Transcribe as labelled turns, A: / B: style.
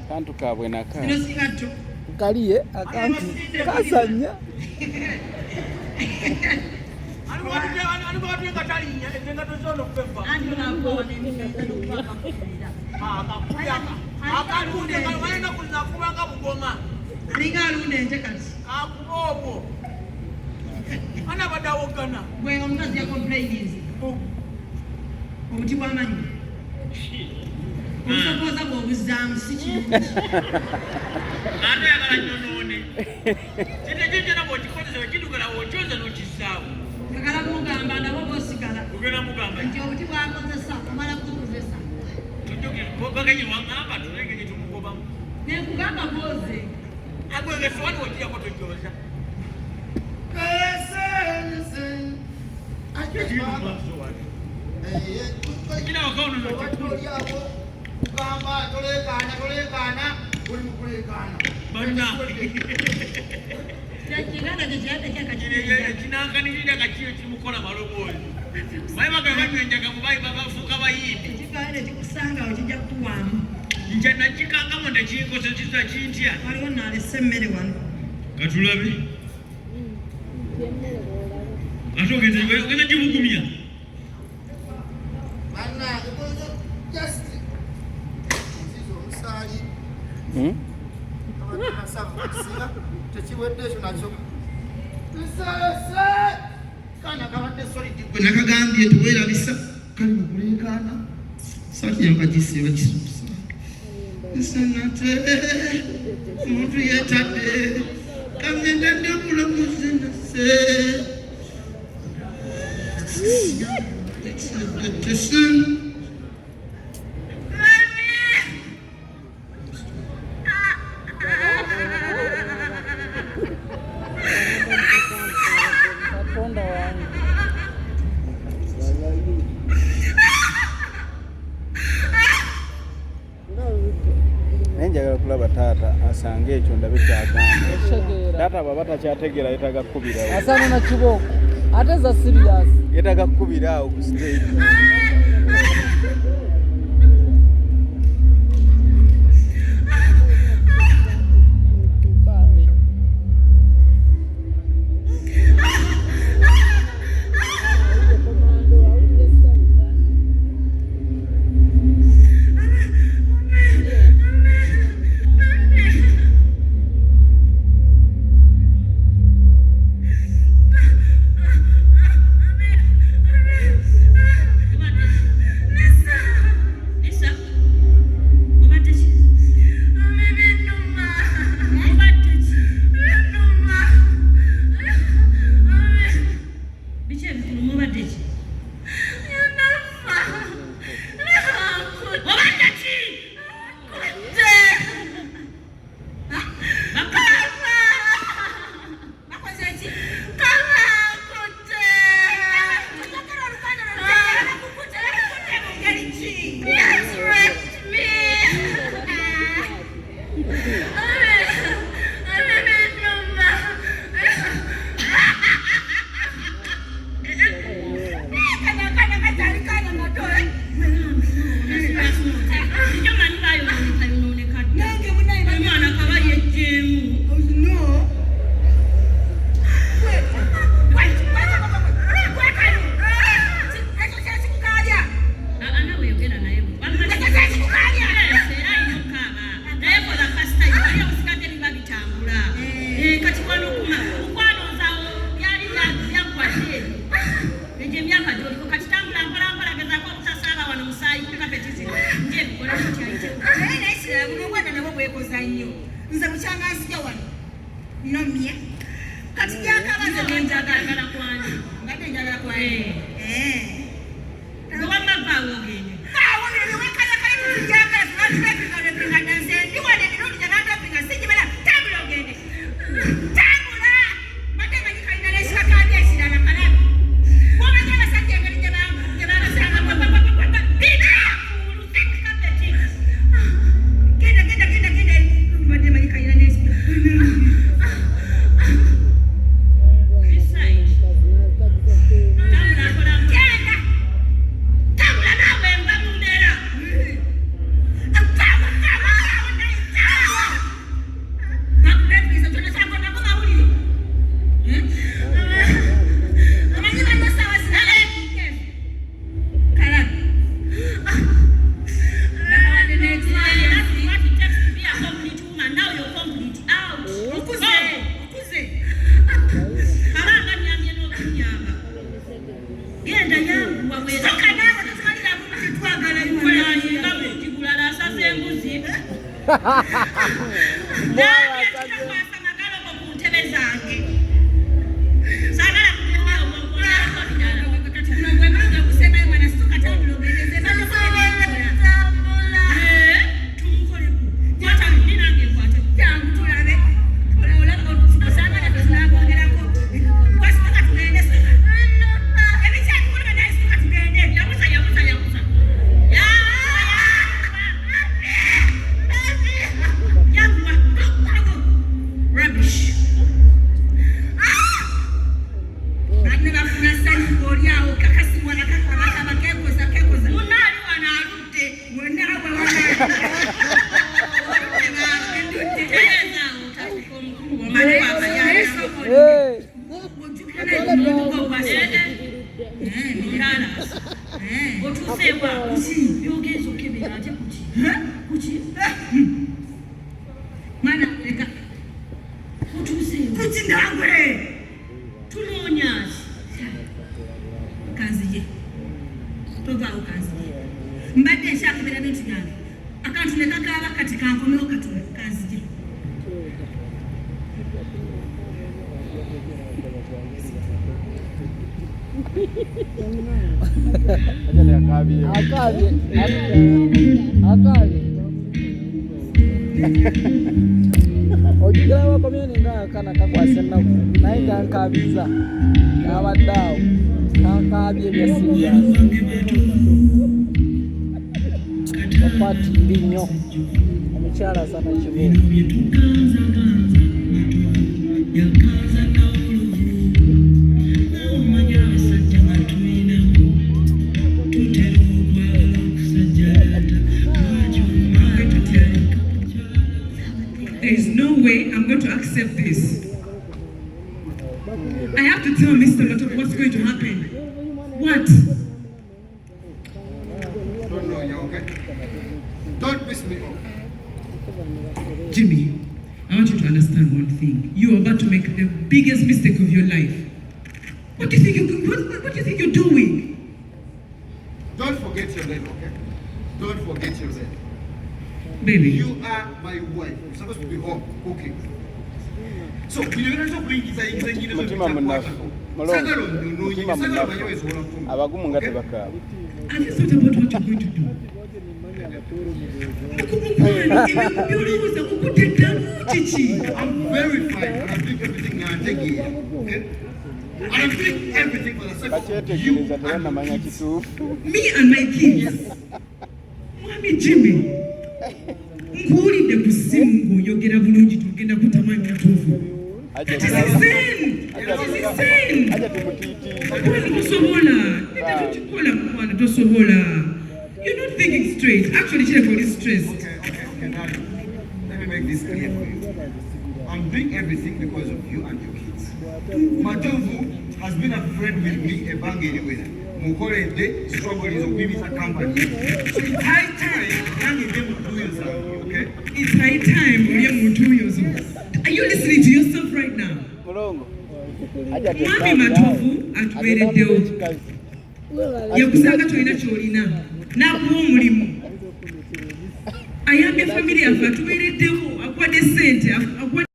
A: Kantu kabwe naka.
B: Kaliye akantu kasanya.
C: Umusokoza bw'obuzaamu si kirungi. Ate yagala nyonoone. Kino nabo okikozesa okidugala okyoza n'okissaawo. Yagala mugamba nabo b'osigala. Ogenda mugamba nti obuti bw'akozesa omala kubukozesa. Baganye wangamba tulenge gye tumugobamu. Nekugamba bwoze. Agwenge sowani wogirako tojooza. Kina wakaono n'okikulu. Kugamba tolekaana buli mukulekaana banna kinankanirira kakiyo kimukola maloboozi baye bagamba nywenjaga mubayi babafuuka bayindi kikaire tikusangawo kijja kuwaamu nja nakikangamo nekinkosesiza kintya waliwo naalesa emmere wano katulabe ate ogenda gimugumya nakagambye teweerabisa kali mukulekaana sakiyakagisiba kisusa esanate omuntu yeetadde kamyendadde mulamuze nase
A: Nenjagala kulaba taata asange ekyo ndabe kyagamba. Taata baba takyategeera yetaga kkubirawo.
B: Asana na kiboko. Ate za serious.
A: Yetaga kkubirawo ku stage.
C: Nze mukyangasi wano nomye kati gyakabaza njagala kwani ngate njagala kwani ngoma bawo gene bawo gene wekaya kaya tujaka tunataka kupinga danse ndiwa ndio njagala kupinga sije bala tablo gene tabula bate ngika inalesha kadi shida na kala kwa ngana sanje ngani jabana sana baba bina kuru kapeti kenda bate ngika inalesha tabula nawe
B: Ojjira wakomye nga akana kakwasa ennaku naye kankaabiza n'abadde awo kankaabye ebya siriyaasi opati ndi nnyo omukyala asana kibuga
C: There is no way I'm going to accept this. I have to tell Mr. Lotto what's going to happen. What?
D: Don't know you, okay? Don't piss me off.
C: Jimmy, I want you to understand one thing. You are about to make the biggest mistake of your life. What do you think you're doing?
D: Don't forget your name, okay? Don't forget your name.
C: Baby.
D: You are my wife. You're supposed to be home cooking. So, you're not going to say anything.
A: Mutima munafu. Mutima munafu. Abagumu nga tebakaaba.
C: Have you thought about what you're going to do?
D: I'm very fine and I'm doing everything I'm taking here, okay? And I'm doing everything for the sake of you and
C: me and my kids. Mommy Jimmy. Nkuwulidde ku ssimu ng'oyogera bulungi tugenda kutamanya tuvu. Tosobola. You're not thinking straight. Actually, Chile is stressed.
D: Okay, now let me make this clear for you. I'm doing everything because of you and your kids. Matovu has been a friend with me a bang anywhere. Mukorede struggles of women's company. So it's high time you get to do yourself, okay?
C: It's high time you do yourself. Are you listening to yourself right now? Mwami Matovu atuweereddewo. Yakusanga tolina ky'olina. N'akuwa omulimu. Ayambye famire yaffe atuweereddewo. Akuwadde ssente, akuwadde